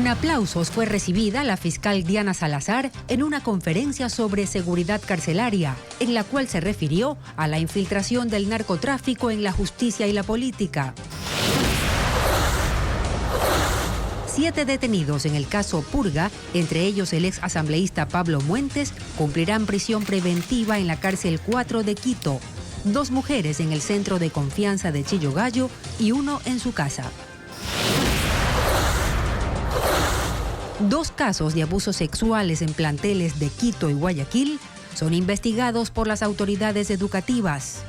Con aplausos fue recibida la fiscal Diana Salazar en una conferencia sobre seguridad carcelaria, en la cual se refirió a la infiltración del narcotráfico en la justicia y la política. 7 detenidos en el caso Purga, entre ellos el ex asambleísta Pablo Muentes, cumplirán prisión preventiva en la cárcel 4 de Quito. 2 mujeres en el centro de confianza de Chillogallo y 1 en su casa. 2 casos de abusos sexuales en planteles de Quito y Guayaquil son investigados por las autoridades educativas.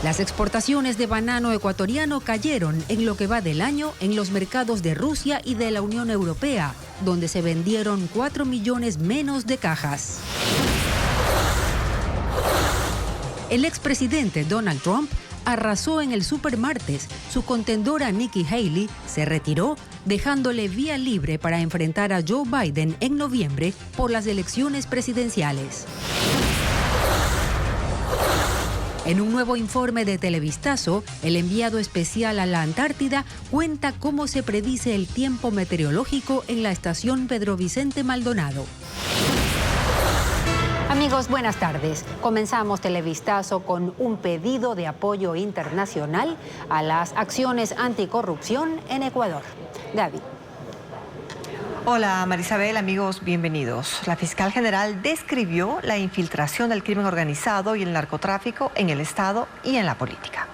Las exportaciones de banano ecuatoriano cayeron en lo que va del año en los mercados de Rusia y de la Unión Europea, donde se vendieron 4 millones menos de cajas. El expresidente Donald Trump arrasó en el supermartes. Su contendora Nikki Haley se retiró, dejándole vía libre para enfrentar a Joe Biden en noviembre por las elecciones presidenciales. En un nuevo informe de Televistazo, el enviado especial a la Antártida cuenta cómo se predice el tiempo meteorológico en la estación Pedro Vicente Maldonado. Amigos, buenas tardes. Comenzamos Televistazo con un pedido de apoyo internacional a las acciones anticorrupción en Ecuador. Gaby. Hola Marisabel, amigos, bienvenidos. La fiscal general describió la infiltración del crimen organizado y el narcotráfico en el Estado y en la política.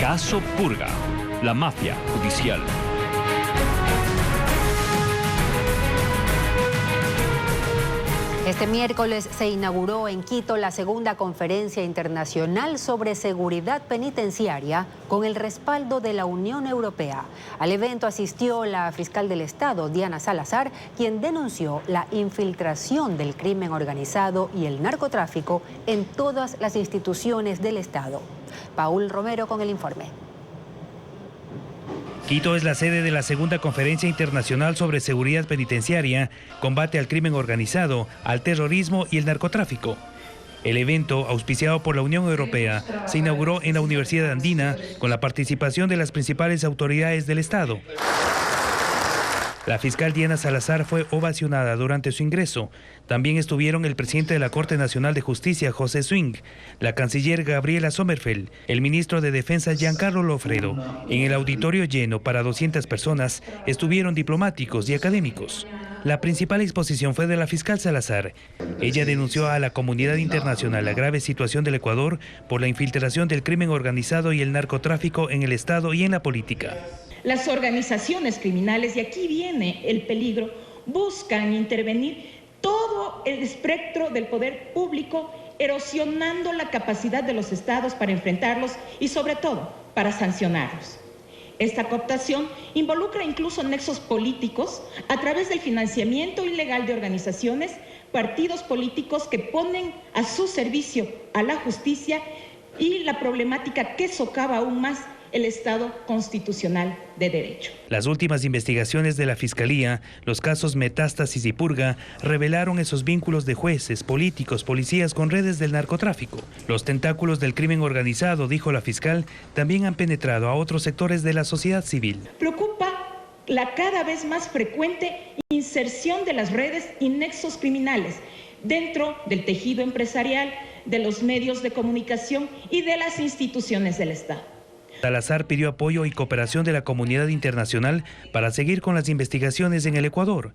Caso Purga, la mafia judicial. Este miércoles se inauguró en Quito la segunda conferencia internacional sobre seguridad penitenciaria con el respaldo de la Unión Europea. Al evento asistió la fiscal del Estado, Diana Salazar, quien denunció la infiltración del crimen organizado y el narcotráfico en todas las instituciones del Estado. Paul Romero con el informe. Quito es la sede de la segunda conferencia internacional sobre seguridad penitenciaria, combate al crimen organizado, al terrorismo y el narcotráfico. El evento, auspiciado por la Unión Europea, se inauguró en la Universidad Andina con la participación de las principales autoridades del Estado. La fiscal Diana Salazar fue ovacionada durante su ingreso. También estuvieron el presidente de la Corte Nacional de Justicia, José Swing, la canciller Gabriela Sommerfeld, el ministro de Defensa, Giancarlo Lofredo. En el auditorio lleno para 200 personas estuvieron diplomáticos y académicos. La principal exposición fue de la fiscal Salazar. Ella denunció a la comunidad internacional la grave situación del Ecuador por la infiltración del crimen organizado y el narcotráfico en el Estado y en la política. Las organizaciones criminales, y aquí viene el peligro, buscan intervenir todo el espectro del poder público, erosionando la capacidad de los estados para enfrentarlos y sobre todo para sancionarlos. Esta cooptación involucra incluso nexos políticos a través del financiamiento ilegal de organizaciones, partidos políticos que ponen a su servicio a la justicia y la problemática que socava aún más el Estado constitucional de derecho. Las últimas investigaciones de la Fiscalía, los casos Metástasis y Purga, revelaron esos vínculos de jueces, políticos, policías con redes del narcotráfico. Los tentáculos del crimen organizado, dijo la fiscal, también han penetrado a otros sectores de la sociedad civil. Preocupa la cada vez más frecuente inserción de las redes y nexos criminales dentro del tejido empresarial, de los medios de comunicación y de las instituciones del Estado. Salazar pidió apoyo y cooperación de la comunidad internacional para seguir con las investigaciones en el Ecuador.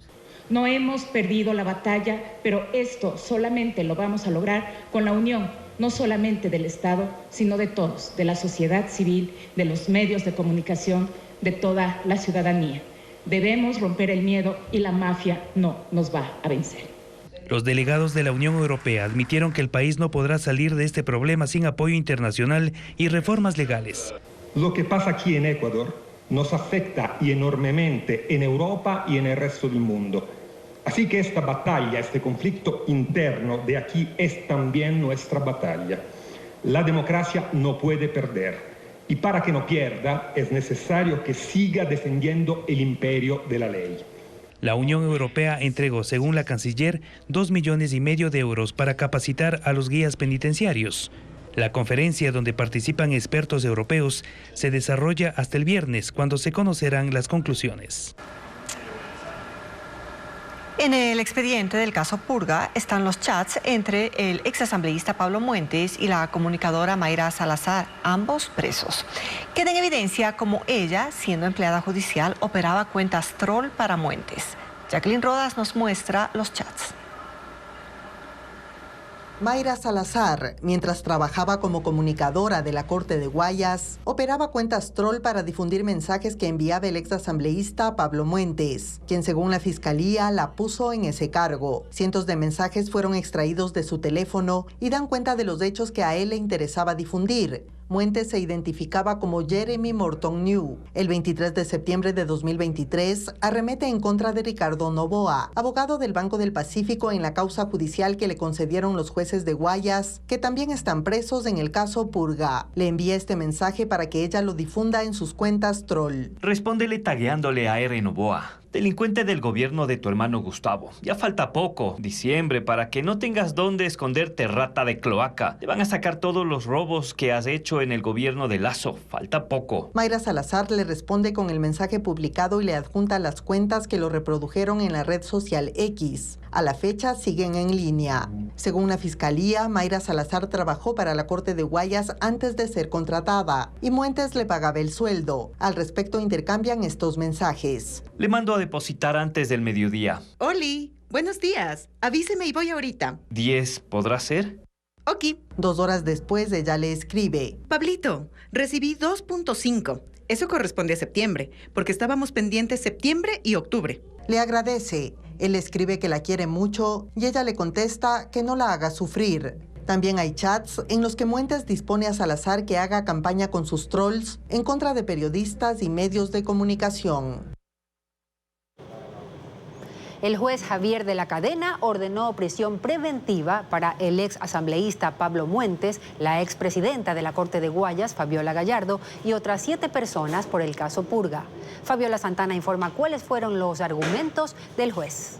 No hemos perdido la batalla, pero esto solamente lo vamos a lograr con la unión, no solamente del Estado, sino de todos, de la sociedad civil, de los medios de comunicación, de toda la ciudadanía. Debemos romper el miedo y la mafia no nos va a vencer. Los delegados de la Unión Europea admitieron que el país no podrá salir de este problema sin apoyo internacional y reformas legales. Lo que pasa aquí en Ecuador nos afecta enormemente en Europa y en el resto del mundo. Así que esta batalla, este conflicto interno de aquí es también nuestra batalla. La democracia no puede perder. Y para que no pierda, es necesario que siga defendiendo el imperio de la ley. La Unión Europea entregó, según la canciller, 2,5 millones de euros para capacitar a los guías penitenciarios. La conferencia, donde participan expertos europeos, se desarrolla hasta el viernes, cuando se conocerán las conclusiones. En el expediente del caso Purga están los chats entre el exasambleísta Pablo Muentes y la comunicadora Mayra Salazar, ambos presos. Queda en evidencia cómo ella, siendo empleada judicial, operaba cuentas troll para Muentes. Jacqueline Rodas nos muestra los chats. Mayra Salazar, mientras trabajaba como comunicadora de la Corte de Guayas, operaba cuentas troll para difundir mensajes que enviaba el exasambleísta Pablo Muentes, quien según la Fiscalía la puso en ese cargo. Cientos de mensajes fueron extraídos de su teléfono y dan cuenta de los hechos que a él le interesaba difundir. Muentes se identificaba como Jeremy Morton New. El 23 de septiembre de 2023 arremete en contra de Ricardo Novoa, abogado del Banco del Pacífico en la causa judicial que le concedieron los jueces de Guayas, que también están presos en el caso Purga. Le envía este mensaje para que ella lo difunda en sus cuentas troll. Respóndele tagueándole a R. Novoa. Delincuente del gobierno de tu hermano Gustavo. Ya falta poco, diciembre, para que no tengas dónde esconderte, rata de cloaca. Te van a sacar todos los robos que has hecho en el gobierno de Lazo. Falta poco. Mayra Salazar le responde con el mensaje publicado y le adjunta las cuentas que lo reprodujeron en la red social X. A la fecha siguen en línea. Según la Fiscalía, Mayra Salazar trabajó para la Corte de Guayas antes de ser contratada y Muentes le pagaba el sueldo. Al respecto intercambian estos mensajes. Le mando a depositar antes del mediodía. Oli, buenos días. Avíseme y voy ahorita. 10, ¿podrá ser? Ok. 2 horas después ella le escribe. Pablito, recibí 2.5. Eso corresponde a septiembre, porque estábamos pendientes septiembre y octubre. Le agradece. Él escribe que la quiere mucho y ella le contesta que no la haga sufrir. También hay chats en los que Muentes dispone a Salazar que haga campaña con sus trolls en contra de periodistas y medios de comunicación. El juez Javier de la Cadena ordenó prisión preventiva para el ex asambleísta Pablo Muentes, la expresidenta de la Corte de Guayas, Fabiola Gallardo, y otras 7 personas por el caso Purga. Fabiola Santana informa cuáles fueron los argumentos del juez.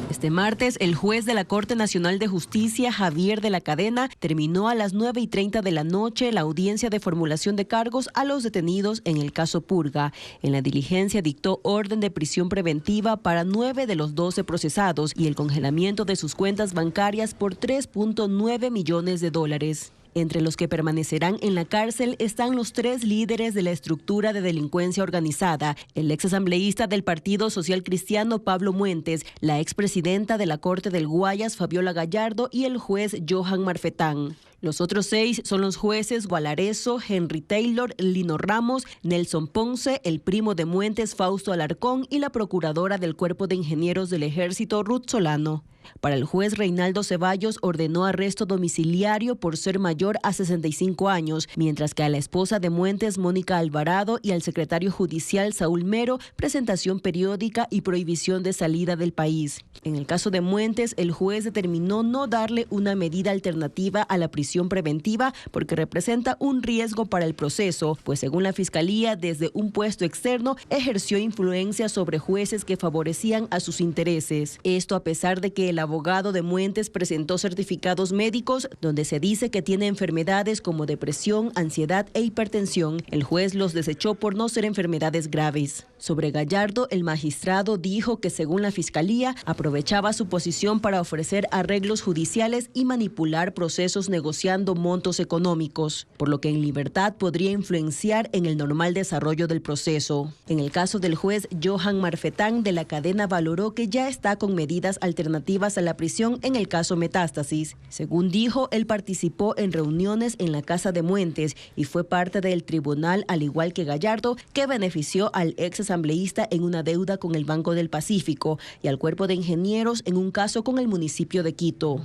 Este martes, el juez de la Corte Nacional de Justicia, Javier de la Cadena, terminó a las 9:30 de la noche la audiencia de formulación de cargos a los detenidos en el caso Purga. En la diligencia dictó orden de prisión preventiva para 9 de los 12 procesados y el congelamiento de sus cuentas bancarias por $3.9 millones. Entre los que permanecerán en la cárcel están los 3 líderes de la estructura de delincuencia organizada, el exasambleísta del Partido Social Cristiano Pablo Muentes, la expresidenta de la Corte del Guayas Fabiola Gallardo y el juez Johan Marfetán. Los otros 6 son los jueces Gualarezo, Henry Taylor, Lino Ramos, Nelson Ponce, el primo de Muentes Fausto Alarcón y la procuradora del Cuerpo de Ingenieros del Ejército Ruth Solano. Para el juez Reinaldo Ceballos ordenó arresto domiciliario por ser mayor a 65 años, mientras que a la esposa de Muentes, Mónica Alvarado, y al secretario judicial Saúl Mero, presentación periódica y prohibición de salida del país. En el caso de Muentes, el juez determinó no darle una medida alternativa a la prisión preventiva porque representa un riesgo para el proceso, pues según la Fiscalía, desde un puesto externo ejerció influencia sobre jueces que favorecían a sus intereses. Esto a pesar de que el abogado de Muentes presentó certificados médicos donde se dice que tiene enfermedades como depresión, ansiedad e hipertensión. El juez los desechó por no ser enfermedades graves. Sobre Gallardo, el magistrado dijo que según la Fiscalía aprovechaba su posición para ofrecer arreglos judiciales y manipular procesos negociando montos económicos, por lo que en libertad podría influenciar en el normal desarrollo del proceso. En el caso del juez Johan Marfetán de la Cadena valoró que ya está con medidas alternativas a la prisión en el caso Metástasis. Según dijo, él participó en reuniones en la casa de Muentes y fue parte del tribunal, al igual que Gallardo, que benefició al ex asambleísta en una deuda con el Banco del Pacífico y al Cuerpo de Ingenieros en un caso con el municipio de Quito.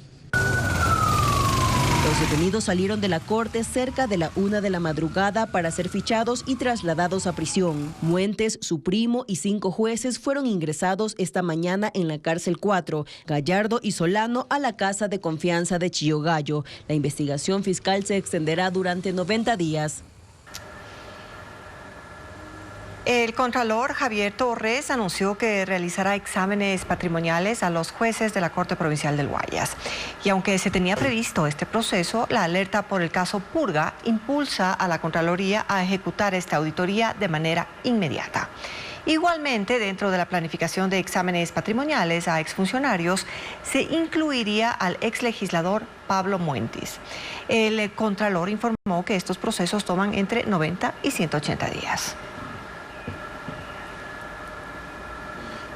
Los detenidos salieron de la corte cerca de la 1 de la madrugada para ser fichados y trasladados a prisión. Muentes, su primo y 5 jueces fueron ingresados esta mañana en la cárcel 4, Gallardo y Solano a la casa de confianza de Chillogallo. La investigación fiscal se extenderá durante 90 días. El contralor Javier Torres anunció que realizará exámenes patrimoniales a los jueces de la Corte Provincial del Guayas. Y aunque se tenía previsto este proceso, la alerta por el caso Purga impulsa a la Contraloría a ejecutar esta auditoría de manera inmediata. Igualmente, dentro de la planificación de exámenes patrimoniales a exfuncionarios, se incluiría al exlegislador Pablo Muentis. El contralor informó que estos procesos toman entre 90 y 180 días.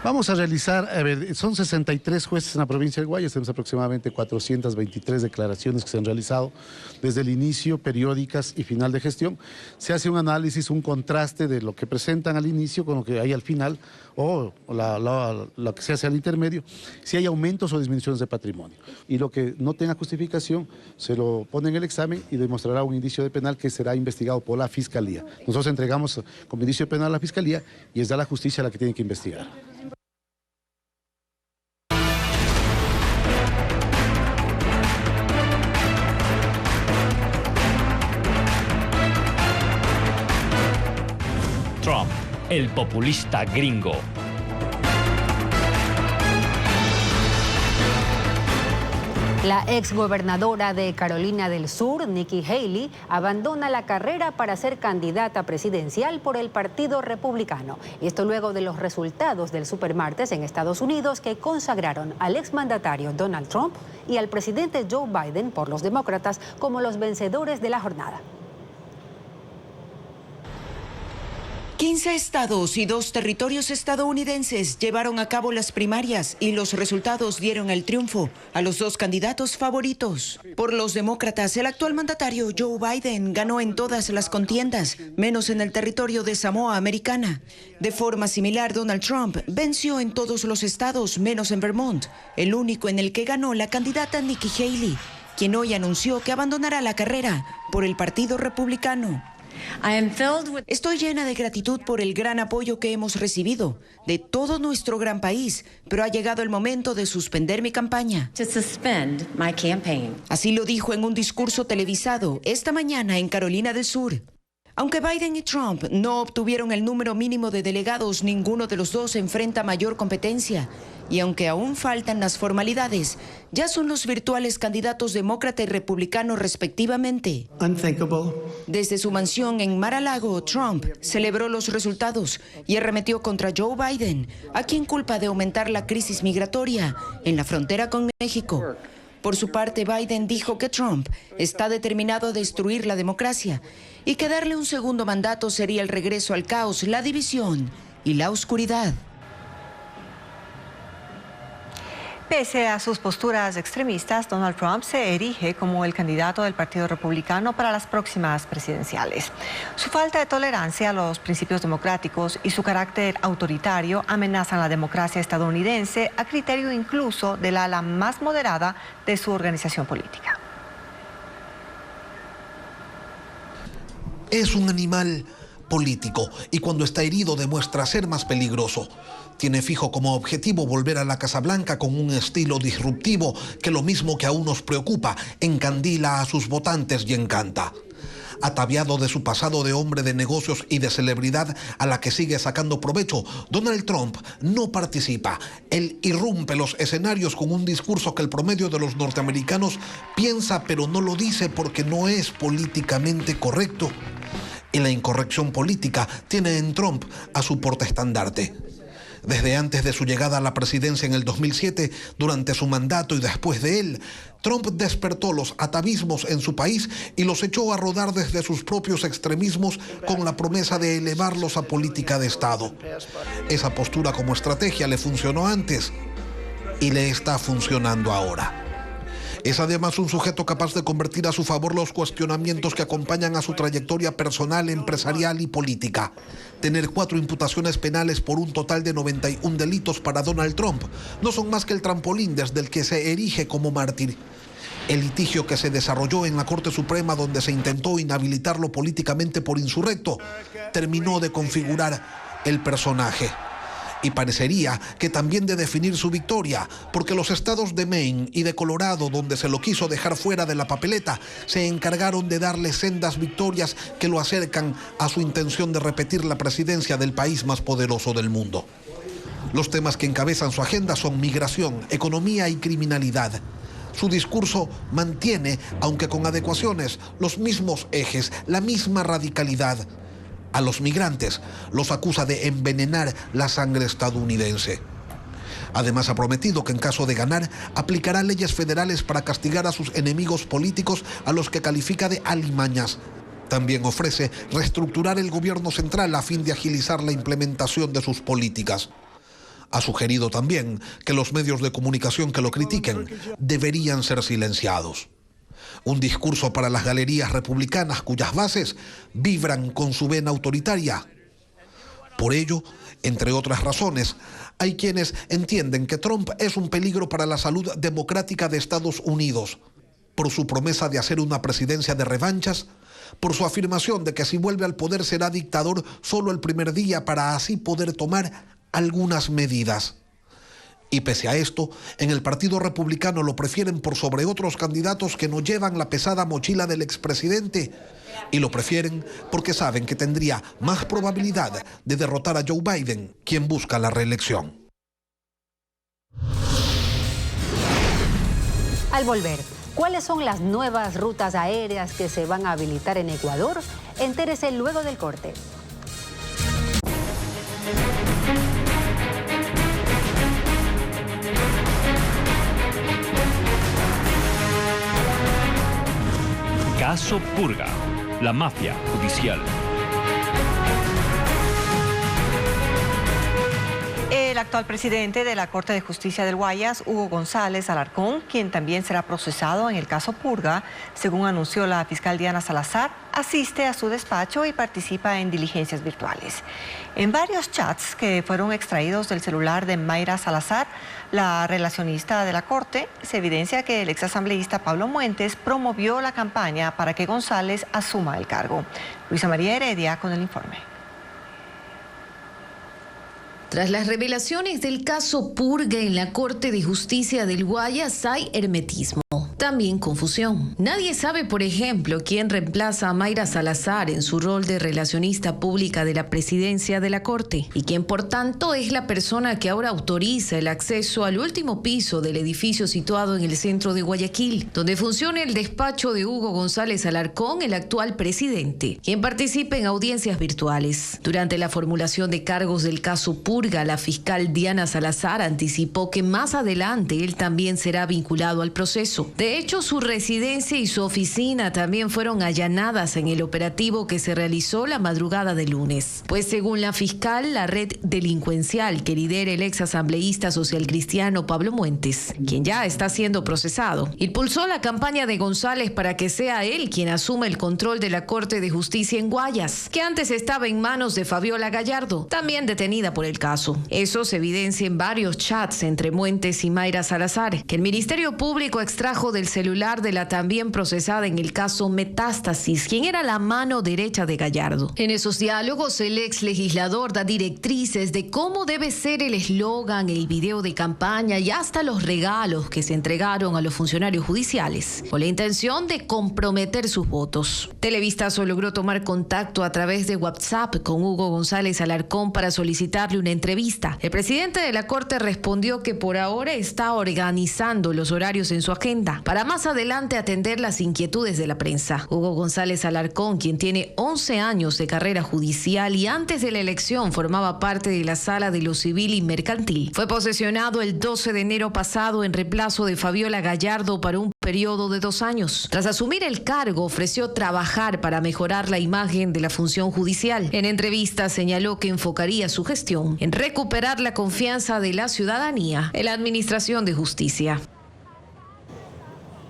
Vamos a realizar, son 63 jueces en la provincia del Guayas, tenemos aproximadamente 423 declaraciones que se han realizado desde el inicio, periódicas y final de gestión. Se hace un análisis, un contraste de lo que presentan al inicio con lo que hay al final o lo que se hace al intermedio, si hay aumentos o disminuciones de patrimonio. Y lo que no tenga justificación se lo pone en el examen y demostrará un indicio de penal que será investigado por la Fiscalía. Nosotros entregamos como indicio de penal a la Fiscalía y es la justicia la que tiene que investigar. Trump, el populista gringo. La exgobernadora de Carolina del Sur, Nikki Haley, abandona la carrera para ser candidata presidencial por el Partido Republicano. Y esto luego de los resultados del supermartes en Estados Unidos que consagraron al exmandatario Donald Trump y al presidente Joe Biden por los demócratas como los vencedores de la jornada. 15 estados y 2 territorios estadounidenses llevaron a cabo las primarias y los resultados dieron el triunfo a los 2 candidatos favoritos. Por los demócratas, el actual mandatario Joe Biden ganó en todas las contiendas, menos en el territorio de Samoa Americana. De forma similar, Donald Trump venció en todos los estados, menos en Vermont, el único en el que ganó la candidata Nikki Haley, quien hoy anunció que abandonará la carrera por el Partido Republicano. Estoy llena de gratitud por el gran apoyo que hemos recibido de todo nuestro gran país, pero ha llegado el momento de suspender mi campaña. Así lo dijo en un discurso televisado esta mañana en Carolina del Sur. Aunque Biden y Trump no obtuvieron el número mínimo de delegados, ninguno de los dos enfrenta mayor competencia. Y aunque aún faltan las formalidades, ya son los virtuales candidatos demócrata y republicano respectivamente. Desde su mansión en Mar-a-Lago, Trump celebró los resultados y arremetió contra Joe Biden, a quien culpa de aumentar la crisis migratoria en la frontera con México. Por su parte, Biden dijo que Trump está determinado a destruir la democracia y que darle un segundo mandato sería el regreso al caos, la división y la oscuridad. Pese a sus posturas extremistas, Donald Trump se erige como el candidato del Partido Republicano para las próximas presidenciales. Su falta de tolerancia a los principios democráticos y su carácter autoritario amenazan la democracia estadounidense, a criterio incluso del ala más moderada de su organización política. Es un animal político y cuando está herido demuestra ser más peligroso. Tiene fijo como objetivo volver a la Casa Blanca con un estilo disruptivo que lo mismo que aún nos preocupa, encandila a sus votantes y encanta. Ataviado de su pasado de hombre de negocios y de celebridad a la que sigue sacando provecho, Donald Trump no participa. Él irrumpe los escenarios con un discurso que el promedio de los norteamericanos piensa pero no lo dice porque no es políticamente correcto. Y la incorrección política tiene en Trump a su portaestandarte. Desde antes de su llegada a la presidencia en el 2007, durante su mandato y después de él, Trump despertó los atavismos en su país y los echó a rodar desde sus propios extremismos con la promesa de elevarlos a política de Estado. Esa postura como estrategia le funcionó antes y le está funcionando ahora. Es además un sujeto capaz de convertir a su favor los cuestionamientos que acompañan a su trayectoria personal, empresarial y política. Tener 4 imputaciones penales por un total de 91 delitos para Donald Trump no son más que el trampolín desde el que se erige como mártir. El litigio que se desarrolló en la Corte Suprema, donde se intentó inhabilitarlo políticamente por insurrecto, terminó de configurar el personaje. Y parecería que también de definir su victoria, porque los estados de Maine y de Colorado, donde se lo quiso dejar fuera de la papeleta, se encargaron de darle sendas victorias que lo acercan a su intención de repetir la presidencia del país más poderoso del mundo. Los temas que encabezan su agenda son migración, economía y criminalidad. Su discurso mantiene, aunque con adecuaciones, los mismos ejes, la misma radicalidad. A los migrantes los acusa de envenenar la sangre estadounidense. Además ha prometido que en caso de ganar aplicará leyes federales para castigar a sus enemigos políticos, a los que califica de alimañas. También ofrece reestructurar el gobierno central a fin de agilizar la implementación de sus políticas. Ha sugerido también que los medios de comunicación que lo critiquen deberían ser silenciados. Un discurso para las galerías republicanas cuyas bases vibran con su vena autoritaria. Por ello, entre otras razones, hay quienes entienden que Trump es un peligro para la salud democrática de Estados Unidos, por su promesa de hacer una presidencia de revanchas, por su afirmación de que si vuelve al poder será dictador solo el primer día para así poder tomar algunas medidas. Y pese a esto, en el Partido Republicano lo prefieren por sobre otros candidatos que no llevan la pesada mochila del expresidente. Y lo prefieren porque saben que tendría más probabilidad de derrotar a Joe Biden, quien busca la reelección. Al volver, ¿cuáles son las nuevas rutas aéreas que se van a habilitar en Ecuador? Entérese luego del corte. Caso Purga, la mafia judicial. El actual presidente de la Corte de Justicia del Guayas, Hugo González Alarcón, quien también será procesado en el caso Purga, según anunció la fiscal Diana Salazar, asiste a su despacho y participa en diligencias virtuales. En varios chats que fueron extraídos del celular de Mayra Salazar, la relacionista de la Corte, se evidencia que el exasambleísta Pablo Muentes promovió la campaña para que González asuma el cargo. Luisa María Heredia con el informe. Tras las revelaciones del caso Purga en la Corte de Justicia del Guayas hay hermetismo, también confusión. Nadie sabe, por ejemplo, quién reemplaza a Mayra Salazar en su rol de relacionista pública de la presidencia de la Corte y quién, por tanto, es la persona que ahora autoriza el acceso al último piso del edificio situado en el centro de Guayaquil, donde funciona el despacho de Hugo González Alarcón, el actual presidente, quien participa en audiencias virtuales. Durante la formulación de cargos del caso Purga, la fiscal Diana Salazar anticipó que más adelante él también será vinculado al proceso. De hecho, su residencia y su oficina también fueron allanadas en el operativo que se realizó la madrugada del lunes. Pues según la fiscal, la red delincuencial que lidera el exasambleísta socialcristiano Pablo Muentes, quien ya está siendo procesado, impulsó la campaña de González para que sea él quien asuma el control de la Corte de Justicia en Guayas, que antes estaba en manos de Fabiola Gallardo, también detenida por el caso. Eso se evidencia en varios chats entre Muentes y Mayra Salazar, que el Ministerio Público extrajo del celular de la también procesada en el caso Metástasis, quien era la mano derecha de Gallardo. En esos diálogos, el ex legislador da directrices de cómo debe ser el eslogan, el video de campaña y hasta los regalos que se entregaron a los funcionarios judiciales, con la intención de comprometer sus votos. Televistazo logró tomar contacto a través de WhatsApp con Hugo González Alarcón para solicitarle una entrevista. El presidente de la Corte respondió que por ahora está organizando los horarios en su agenda para más adelante atender las inquietudes de la prensa. Hugo González Alarcón, quien tiene 11 años de carrera judicial y antes de la elección formaba parte de la Sala de lo Civil y Mercantil, fue posesionado el 12 de enero pasado en reemplazo de Fabiola Gallardo para un periodo de 2 años. Tras asumir el cargo, ofreció trabajar para mejorar la imagen de la función judicial. En entrevista señaló que enfocaría su gestión en recuperar la confianza de la ciudadanía en la administración de justicia.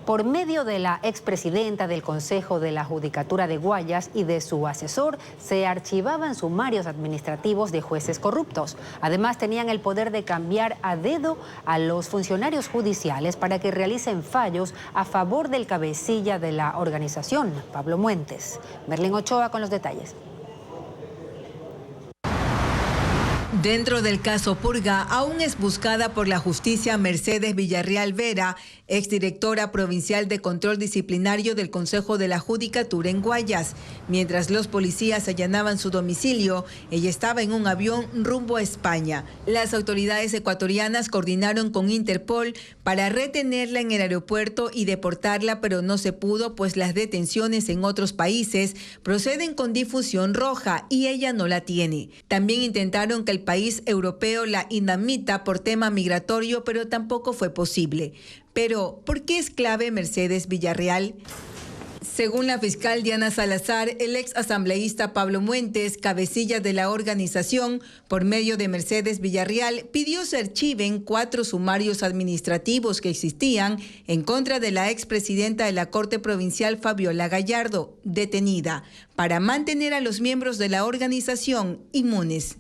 Por medio de la expresidenta del Consejo de la Judicatura de Guayas y de su asesor, se archivaban sumarios administrativos de jueces corruptos. Además, tenían el poder de cambiar a dedo a los funcionarios judiciales para que realicen fallos a favor del cabecilla de la organización, Pablo Muentes. Merlin Ochoa con los detalles. Dentro del caso Purga, aún es buscada por la justicia Mercedes Villarreal Vera, exdirectora provincial de control disciplinario del Consejo de la Judicatura en Guayas. Mientras los policías allanaban su domicilio, ella estaba en un avión rumbo a España. Las autoridades ecuatorianas coordinaron con Interpol para retenerla en el aeropuerto y deportarla, pero no se pudo, pues las detenciones en otros países proceden con difusión roja y ella no la tiene. También intentaron que el país europeo la inadmita por tema migratorio, pero tampoco fue posible. Pero, ¿por qué es clave Mercedes Villarreal? Según la fiscal Diana Salazar, el ex asambleísta Pablo Muentes, cabecilla de la organización, por medio de Mercedes Villarreal, pidió se archiven 4 sumarios administrativos que existían en contra de la expresidenta de la Corte Provincial Fabiola Gallardo, detenida, para mantener a los miembros de la organización inmunes.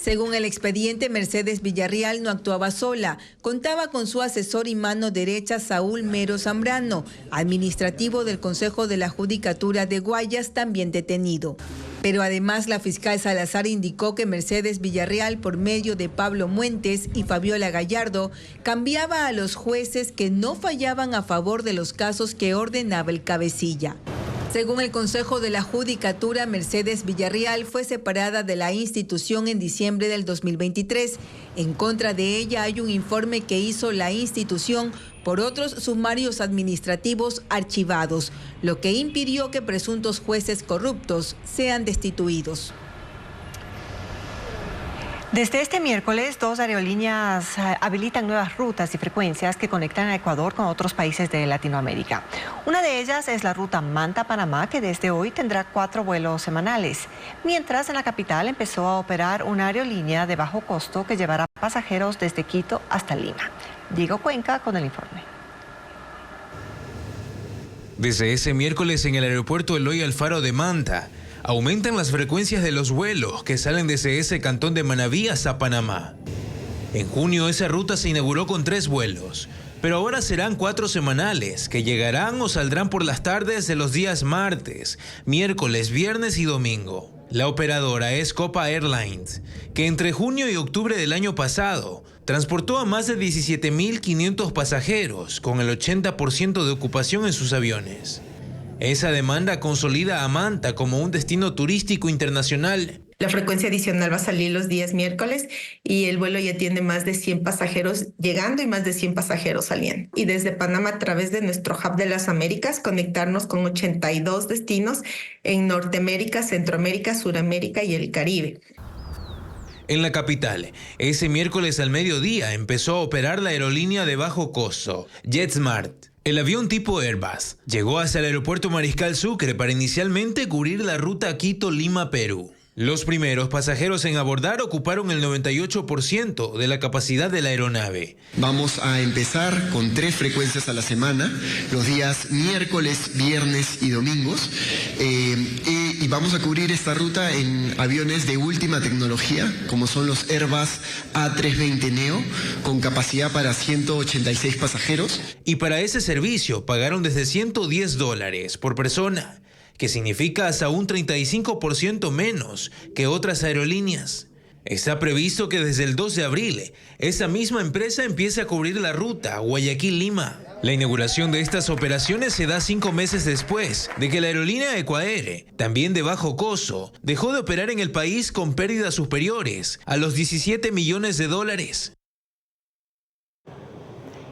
Según el expediente, Mercedes Villarreal no actuaba sola. Contaba con su asesor y mano derecha, Saúl Mero Zambrano, administrativo del Consejo de la Judicatura de Guayas, también detenido. Pero además la fiscal Salazar indicó que Mercedes Villarreal, por medio de Pablo Muentes y Fabiola Gallardo, cambiaba a los jueces que no fallaban a favor de los casos que ordenaba el cabecilla. Según el Consejo de la Judicatura, Mercedes Villarreal fue separada de la institución en diciembre del 2023. En contra de ella hay un informe que hizo la institución por otros sumarios administrativos archivados, lo que impidió que presuntos jueces corruptos sean destituidos. Desde este miércoles, 2 aerolíneas habilitan nuevas rutas y frecuencias que conectan a Ecuador con otros países de Latinoamérica. Una de ellas es la ruta Manta-Panamá, que desde hoy tendrá 4 vuelos semanales, mientras en la capital empezó a operar una aerolínea de bajo costo que llevará pasajeros desde Quito hasta Lima. Diego Cuenca con el informe. Desde ese miércoles en el aeropuerto Eloy Alfaro de Manta, aumentan las frecuencias de los vuelos que salen desde ese cantón de Manabí hasta Panamá. En junio esa ruta se inauguró con 3 vuelos, pero ahora serán 4 semanales que llegarán o saldrán por las tardes de los días martes, miércoles, viernes y domingo. La operadora es Copa Airlines, que entre junio y octubre del año pasado transportó a más de 17.500 pasajeros, con el 80% de ocupación en sus aviones. Esa demanda consolida a Manta como un destino turístico internacional. La frecuencia adicional va a salir los días miércoles y el vuelo ya tiene más de 100 pasajeros llegando y más de 100 pasajeros saliendo. Y desde Panamá, a través de nuestro Hub de las Américas, conectarnos con 82 destinos en Norteamérica, Centroamérica, Suramérica y el Caribe. En la capital, ese miércoles al mediodía empezó a operar la aerolínea de bajo costo, JetSmart. El avión tipo Airbus llegó hasta el aeropuerto Mariscal Sucre para inicialmente cubrir la ruta Quito-Lima, Perú. Los primeros pasajeros en abordar ocuparon el 98% de la capacidad de la aeronave. Vamos a empezar con 3 frecuencias a la semana, los días miércoles, viernes y domingos. Y vamos a cubrir esta ruta en aviones de última tecnología, como son los Airbus A320 Neo, con capacidad para 186 pasajeros. Y para ese servicio pagaron desde $110 por persona, que significa hasta un 35% menos que otras aerolíneas. Está previsto que desde el 2 de abril, esa misma empresa empiece a cubrir la ruta Guayaquil-Lima. La inauguración de estas operaciones se da 5 meses después de que la aerolínea Ecuair, también de bajo costo, dejó de operar en el país con pérdidas superiores a los $17 millones.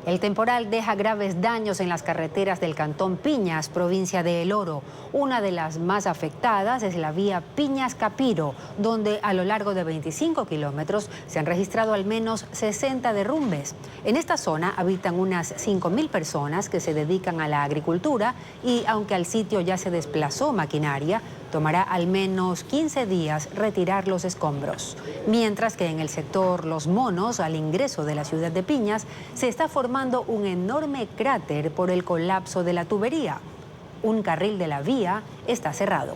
El temporal deja graves daños en las carreteras del cantón Piñas, provincia de El Oro. Una de las más afectadas es la vía Piñas-Capiro, donde a lo largo de 25 kilómetros se han registrado al menos 60 derrumbes. En esta zona habitan unas 5.000 personas que se dedican a la agricultura y aunque al sitio ya se desplazó maquinaria, tomará al menos 15 días retirar los escombros. Mientras que en el sector Los Monos, al ingreso de la ciudad de Piñas, se está formando un enorme cráter por el colapso de la tubería. Un carril de la vía está cerrado.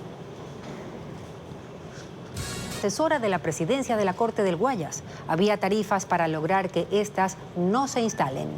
Asesora de la presidencia de la Corte del Guayas, había tarifas para lograr que éstas no se instalen.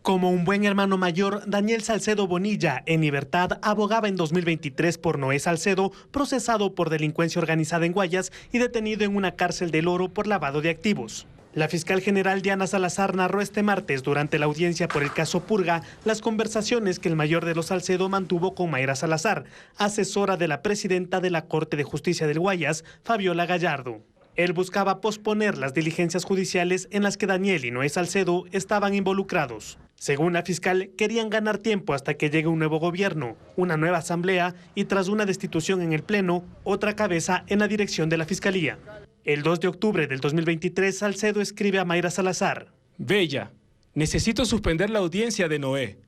Como un buen hermano mayor, Daniel Salcedo Bonilla, en libertad, abogaba en 2023 por Noé Salcedo, procesado por delincuencia organizada en Guayas y detenido en una cárcel del Oro por lavado de activos. La fiscal general Diana Salazar narró este martes, durante la audiencia por el caso Purga, las conversaciones que el mayor de los Salcedo mantuvo con Mayra Salazar, asesora de la presidenta de la Corte de Justicia del Guayas, Fabiola Gallardo. Él buscaba posponer las diligencias judiciales en las que Daniel y Noé Salcedo estaban involucrados. Según la fiscal, querían ganar tiempo hasta que llegue un nuevo gobierno, una nueva asamblea y tras una destitución en el Pleno, otra cabeza en la dirección de la Fiscalía. El 2 de octubre del 2023, Salcedo escribe a Mayra Salazar: Bella, necesito suspender la audiencia de Noé.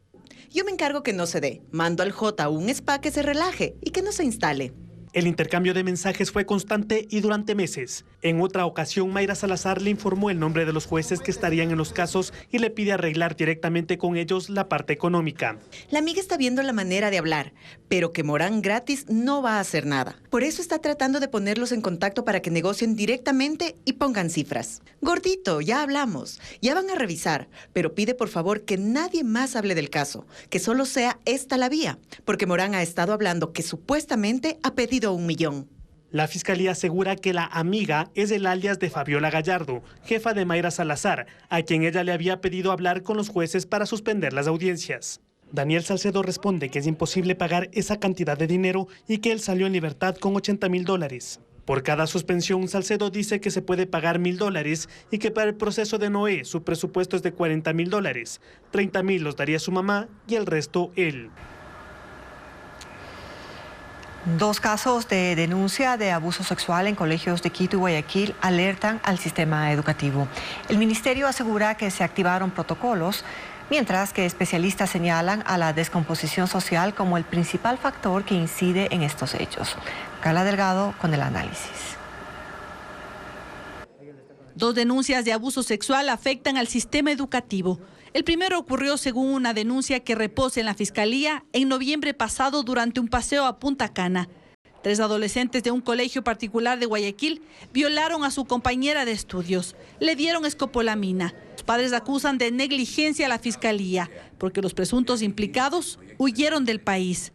Yo me encargo que no se dé. Mando al J un spa que se relaje y que no se instale. El intercambio de mensajes fue constante y durante meses. En otra ocasión, Mayra Salazar le informó el nombre de los jueces que estarían en los casos y le pide arreglar directamente con ellos la parte económica. La amiga está viendo la manera de hablar, pero que Morán gratis no va a hacer nada. Por eso está tratando de ponerlos en contacto para que negocien directamente y pongan cifras. Gordito, ya hablamos, ya van a revisar, pero pide por favor que nadie más hable del caso, que solo sea esta la vía, porque Morán ha estado hablando que supuestamente ha pedido 1 millón. La fiscalía asegura que la amiga es el alias de Fabiola Gallardo, jefa de Mayra Salazar, a quien ella le había pedido hablar con los jueces para suspender las audiencias. Daniel Salcedo responde que es imposible pagar esa cantidad de dinero y que él salió en libertad con $80,000. Por cada suspensión, Salcedo dice que se puede pagar $1,000 y que para el proceso de Noé su presupuesto es de $40,000. 30,000 los daría su mamá y el resto él. 2 casos de denuncia de abuso sexual en colegios de Quito y Guayaquil alertan al sistema educativo. El ministerio asegura que se activaron protocolos, mientras que especialistas señalan a la descomposición social como el principal factor que incide en estos hechos. Carla Delgado con el análisis. 2 denuncias de abuso sexual afectan al sistema educativo. El primero ocurrió según una denuncia que reposa en la Fiscalía en noviembre pasado durante un paseo a Punta Cana. 3 adolescentes de un colegio particular de Guayaquil violaron a su compañera de estudios. Le dieron escopolamina. Los padres acusan de negligencia a la Fiscalía porque los presuntos implicados huyeron del país.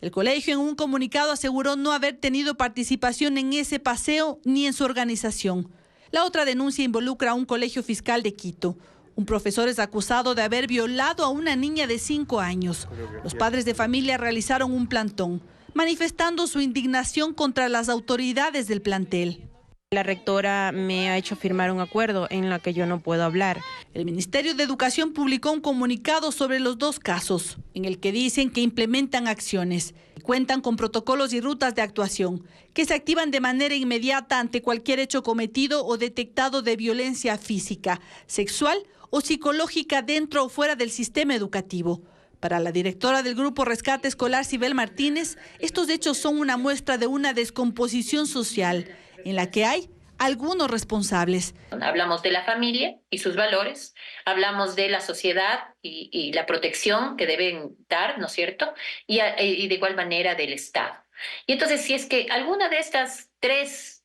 El colegio en un comunicado aseguró no haber tenido participación en ese paseo ni en su organización. La otra denuncia involucra a un colegio fiscal de Quito. Un profesor es acusado de haber violado a una niña de 5 años. Los padres de familia realizaron un plantón, manifestando su indignación contra las autoridades del plantel. La rectora me ha hecho firmar un acuerdo en el que yo no puedo hablar. El Ministerio de Educación publicó un comunicado sobre los 2 casos, en el que dicen que implementan acciones, cuentan con protocolos y rutas de actuación, que se activan de manera inmediata ante cualquier hecho cometido o detectado de violencia física, sexual o psicológica dentro o fuera del sistema educativo. Para la directora del Grupo Rescate Escolar, Sibel Martínez, estos hechos son una muestra de una descomposición social en la que hay algunos responsables. Hablamos de la familia y sus valores, hablamos de la sociedad y la protección que deben dar, ¿no es cierto? Y de igual manera del Estado. Y entonces, si es que alguna de estas 3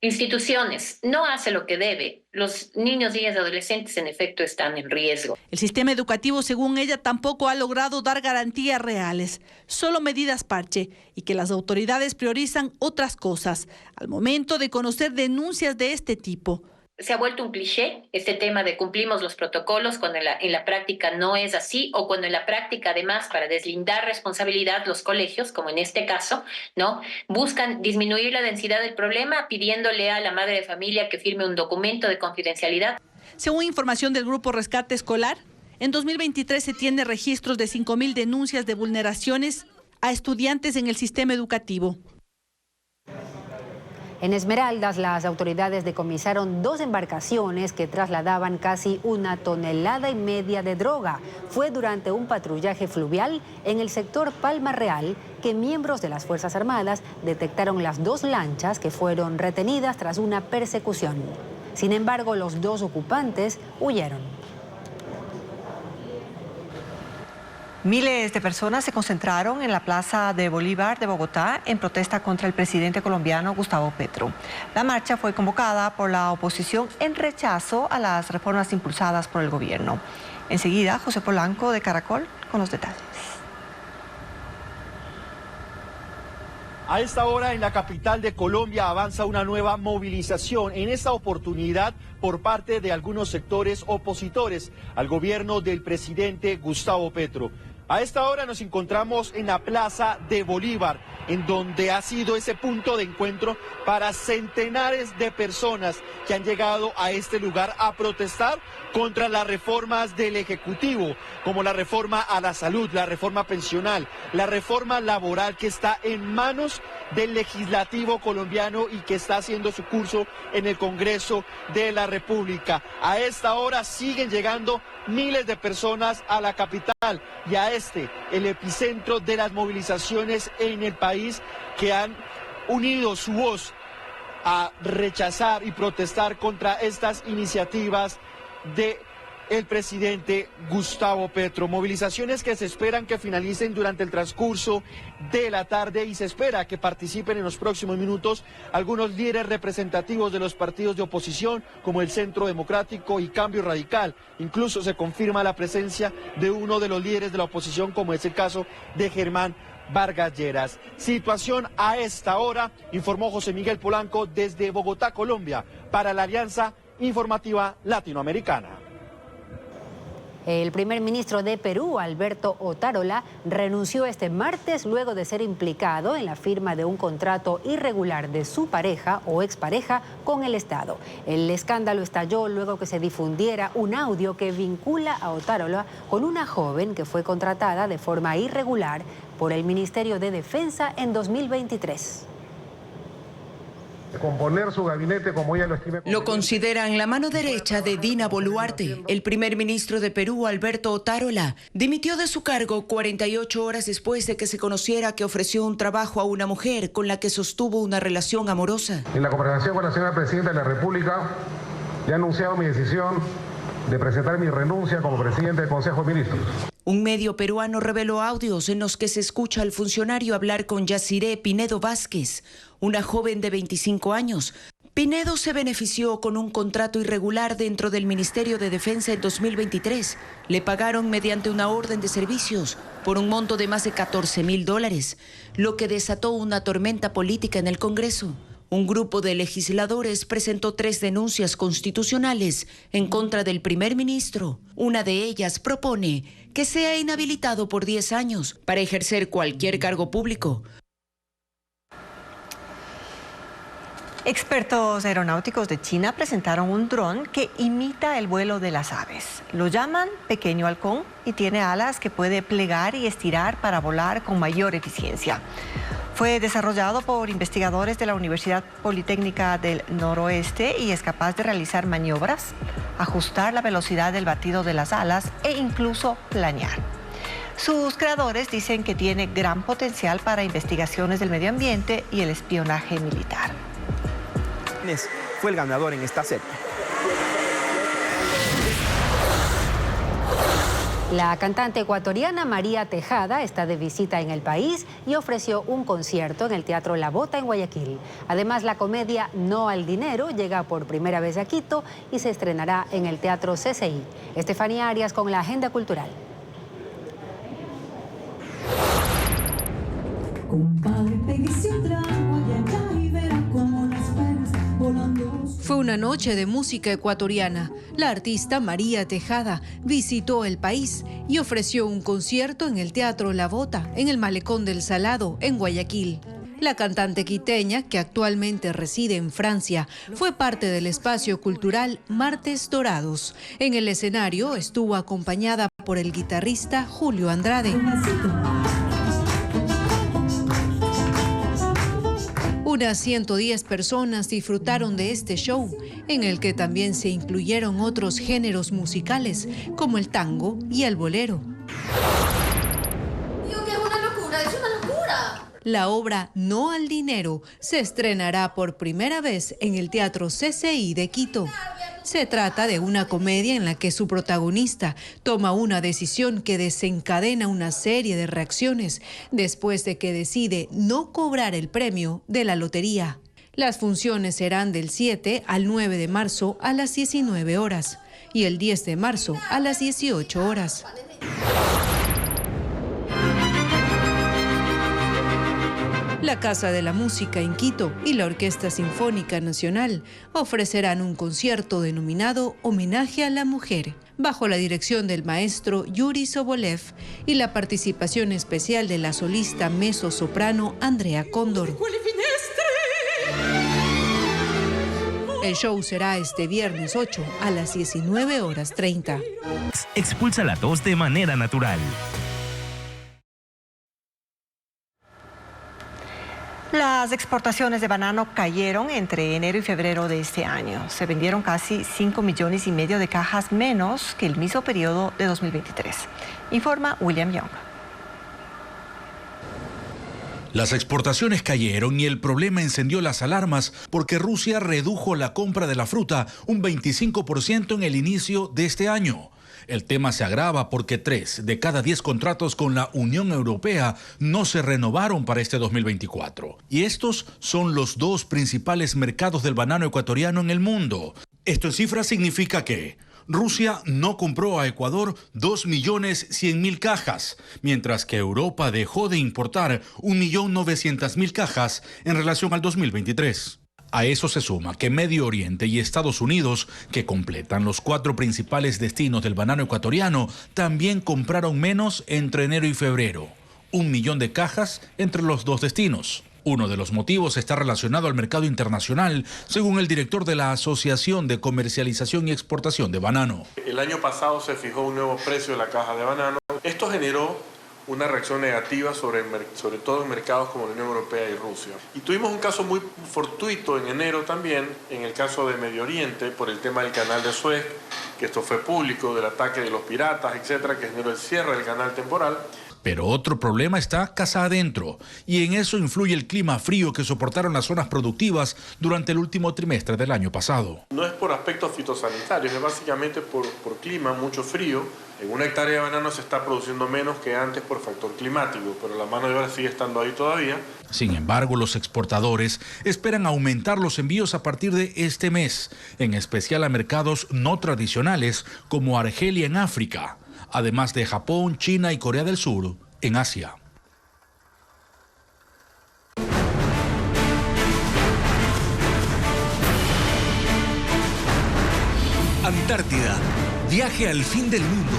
instituciones no hace lo que debe, los niños, niñas y adolescentes en efecto están en riesgo. El sistema educativo, según ella, tampoco ha logrado dar garantías reales, solo medidas parche, y que las autoridades priorizan otras cosas al momento de conocer denuncias de este tipo. Se ha vuelto un cliché este tema de cumplimos los protocolos cuando en la práctica no es así, o cuando en la práctica, además, para deslindar responsabilidad, los colegios, como en este caso, ¿no?, buscan disminuir la densidad del problema pidiéndole a la madre de familia que firme un documento de confidencialidad. Según información del Grupo Rescate Escolar, en 2023 se tiene registros de 5,000 denuncias de vulneraciones a estudiantes en el sistema educativo. En Esmeraldas, las autoridades decomisaron 2 embarcaciones que trasladaban casi 1,5 toneladas de droga. Fue durante un patrullaje fluvial en el sector Palma Real que miembros de las Fuerzas Armadas detectaron las 2 lanchas que fueron retenidas tras una persecución. Sin embargo, los 2 ocupantes huyeron. Miles de personas se concentraron en la Plaza de Bolívar de Bogotá en protesta contra el presidente colombiano Gustavo Petro. La marcha fue convocada por la oposición en rechazo a las reformas impulsadas por el gobierno. Enseguida, José Polanco de Caracol con los detalles. A esta hora en la capital de Colombia avanza una nueva movilización, en esta oportunidad por parte de algunos sectores opositores al gobierno del presidente Gustavo Petro. A esta hora nos encontramos en la Plaza de Bolívar, en donde ha sido ese punto de encuentro para centenares de personas que han llegado a este lugar a protestar contra las reformas del Ejecutivo, como la reforma a la salud, la reforma pensional, la reforma laboral que está en manos del legislativo colombiano y que está haciendo su curso en el Congreso de la República. A esta hora siguen llegando miles de personas a la capital y a el epicentro de las movilizaciones en el país, que han unido su voz a rechazar y protestar contra estas iniciativas del presidente Gustavo Petro. Movilizaciones que se esperan que finalicen durante el transcurso de la tarde y se espera que participen en los próximos minutos algunos líderes representativos de los partidos de oposición como el Centro Democrático y Cambio Radical. Incluso se confirma la presencia de uno de los líderes de la oposición, como es el caso de Germán Vargas Lleras. Situación a esta hora, informó José Miguel Polanco desde Bogotá, Colombia, para la Alianza Informativa Latinoamericana. El primer ministro de Perú, Alberto Otárola, renunció este martes luego de ser implicado en la firma de un contrato irregular de su pareja o expareja con el Estado. El escándalo estalló luego que se difundiera un audio que vincula a Otárola con una joven que fue contratada de forma irregular por el Ministerio de Defensa en 2023. Componer su gabinete como ella lo estime. Lo consideran la mano derecha de Dina Boluarte. El primer ministro de Perú, Alberto Otárola, dimitió de su cargo 48 horas después de que se conociera que ofreció un trabajo a una mujer con la que sostuvo una relación amorosa. En la conversación con la señora Presidenta de la República, ya he anunciado mi decisión de presentar mi renuncia como presidente del Consejo de Ministros. Un medio peruano reveló audios en los que se escucha al funcionario hablar con Yaciré Pinedo Vázquez, una joven de 25 años. Pinedo se benefició con un contrato irregular dentro del Ministerio de Defensa en 2023. Le pagaron mediante una orden de servicios por un monto de más de $14.000, lo que desató una tormenta política en el Congreso. Un grupo de legisladores presentó 3 denuncias constitucionales en contra del primer ministro. Una de ellas propone que sea inhabilitado por 10 años para ejercer cualquier cargo público. Expertos aeronáuticos de China presentaron un dron que imita el vuelo de las aves. Lo llaman Pequeño Halcón y tiene alas que puede plegar y estirar para volar con mayor eficiencia. Fue desarrollado por investigadores de la Universidad Politécnica del Noroeste y es capaz de realizar maniobras, ajustar la velocidad del batido de las alas e incluso planear. Sus creadores dicen que tiene gran potencial para investigaciones del medio ambiente y el espionaje militar. Fue el ganador en esta serie. La cantante ecuatoriana María Tejada está de visita en el país y ofreció un concierto en el Teatro La Bota en Guayaquil. Además, la comedia No al Dinero llega por primera vez a Quito y se estrenará en el Teatro CCI. Estefanía Arias con la agenda cultural. Fue una noche de música ecuatoriana. La artista María Tejada visitó el país y ofreció un concierto en el Teatro La Bota, en el Malecón del Salado, en Guayaquil. La cantante quiteña, que actualmente reside en Francia, fue parte del espacio cultural Martes Dorados. En el escenario estuvo acompañada por el guitarrista Julio Andrade. Unas 110 personas disfrutaron de este show, en el que también se incluyeron otros géneros musicales, como el tango y el bolero. Digo que es una locura, es una locura. La obra No al Dinero se estrenará por primera vez en el Teatro CCI de Quito. Se trata de una comedia en la que su protagonista toma una decisión que desencadena una serie de reacciones después de que decide no cobrar el premio de la lotería. Las funciones serán del 7 al 9 de marzo a las 19 horas y el 10 de marzo a las 18 horas. La Casa de la Música en Quito y la Orquesta Sinfónica Nacional ofrecerán un concierto denominado Homenaje a la Mujer, bajo la dirección del maestro Yuri Sobolev y la participación especial de la solista mezzo-soprano Andrea Cóndor. El show será este viernes 8 a las 19:30. Expulsa la tos de manera natural. Las exportaciones de banano cayeron entre enero y febrero de este año. Se vendieron casi 5,5 millones de cajas menos que el mismo periodo de 2023. Informa William Young. Las exportaciones cayeron y el problema encendió las alarmas porque Rusia redujo la compra de la fruta un 25% en el inicio de este año. El tema se agrava porque 3 de cada 10 contratos con la Unión Europea no se renovaron para este 2024. Y estos son los 2 principales mercados del banano ecuatoriano en el mundo. Esto en cifras significa que Rusia no compró a Ecuador 2.100.000 cajas, mientras que Europa dejó de importar 1.900.000 cajas en relación al 2023. A eso se suma que Medio Oriente y Estados Unidos, que completan los 4 principales destinos del banano ecuatoriano, también compraron menos entre enero y febrero, 1 millón de cajas entre los 2 destinos. Uno de los motivos está relacionado al mercado internacional, según el director de la Asociación de Comercialización y Exportación de Banano. El año pasado se fijó un nuevo precio de la caja de banano. Esto generó una reacción negativa sobre todo en mercados como la Unión Europea y Rusia. Y tuvimos un caso muy fortuito en enero también, en el caso de Medio Oriente, por el tema del canal de Suez, que esto fue público, del ataque de los piratas, etcétera, que generó el cierre del canal temporal. Pero otro problema está casa adentro, y en eso influye el clima frío que soportaron las zonas productivas durante el último trimestre del año pasado. No es por aspectos fitosanitarios, es básicamente por clima, mucho frío. En una hectárea de banano se está produciendo menos que antes por factor climático, pero la mano de obra sigue estando ahí todavía. Sin embargo, los exportadores esperan aumentar los envíos a partir de este mes, en especial a mercados no tradicionales como Argelia en África, además de Japón, China y Corea del Sur en Asia. Antártida, viaje al fin del mundo.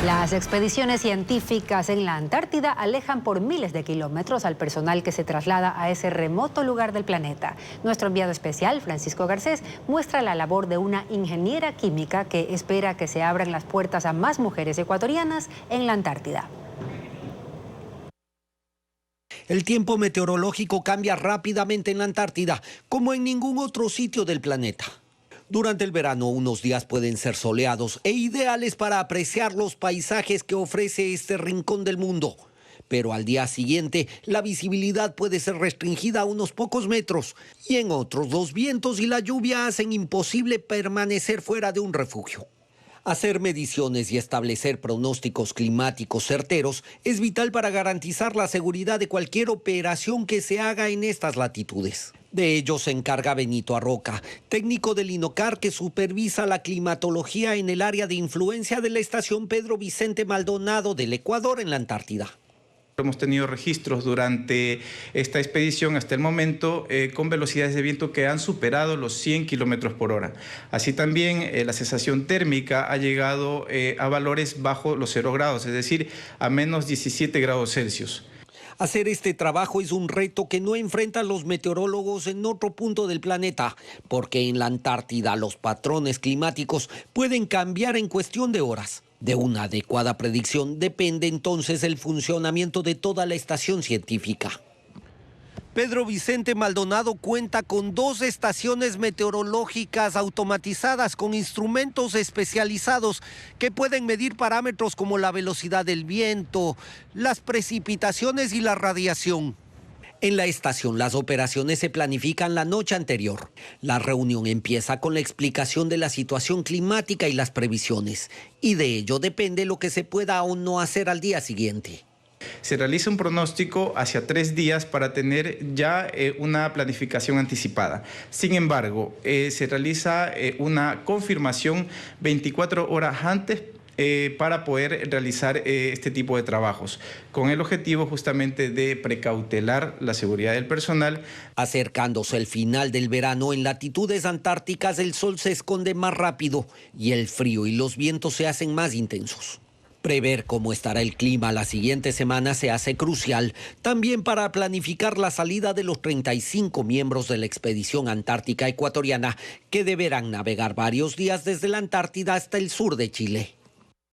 Las expediciones científicas en la Antártida alejan por miles de kilómetros al personal que se traslada a ese remoto lugar del planeta. Nuestro enviado especial, Francisco Garcés, muestra la labor de una ingeniera química que espera que se abran las puertas a más mujeres ecuatorianas en la Antártida. El tiempo meteorológico cambia rápidamente en la Antártida, como en ningún otro sitio del planeta. Durante el verano, unos días pueden ser soleados e ideales para apreciar los paisajes que ofrece este rincón del mundo. Pero al día siguiente, la visibilidad puede ser restringida a unos pocos metros, y en otros, los vientos y la lluvia hacen imposible permanecer fuera de un refugio. Hacer mediciones y establecer pronósticos climáticos certeros es vital para garantizar la seguridad de cualquier operación que se haga en estas latitudes. De ello se encarga Benito Arroca, técnico del INOCAR que supervisa la climatología en el área de influencia de la estación Pedro Vicente Maldonado del Ecuador en la Antártida. Hemos tenido registros durante esta expedición hasta el momento con velocidades de viento que han superado los 100 kilómetros por hora. Así también la sensación térmica ha llegado a valores bajo los 0 grados, es decir, a menos 17 grados Celsius. Hacer este trabajo es un reto que no enfrentan los meteorólogos en otro punto del planeta, porque en la Antártida los patrones climáticos pueden cambiar en cuestión de horas. De una adecuada predicción depende entonces el funcionamiento de toda la estación científica. Pedro Vicente Maldonado cuenta con 2 estaciones meteorológicas automatizadas con instrumentos especializados que pueden medir parámetros como la velocidad del viento, las precipitaciones y la radiación. En la estación, las operaciones se planifican la noche anterior. La reunión empieza con la explicación de la situación climática y las previsiones, y de ello depende lo que se pueda o no hacer al día siguiente. Se realiza un pronóstico hacia 3 días para tener ya una planificación anticipada. Sin embargo, se realiza una confirmación 24 horas antes para poder realizar este tipo de trabajos, con el objetivo justamente de precautelar la seguridad del personal. Acercándose el final del verano, en latitudes antárticas el sol se esconde más rápido y el frío y los vientos se hacen más intensos. Prever cómo estará el clima la siguiente semana se hace crucial, también para planificar la salida de los 35 miembros de la expedición antártica ecuatoriana, que deberán navegar varios días desde la Antártida hasta el sur de Chile.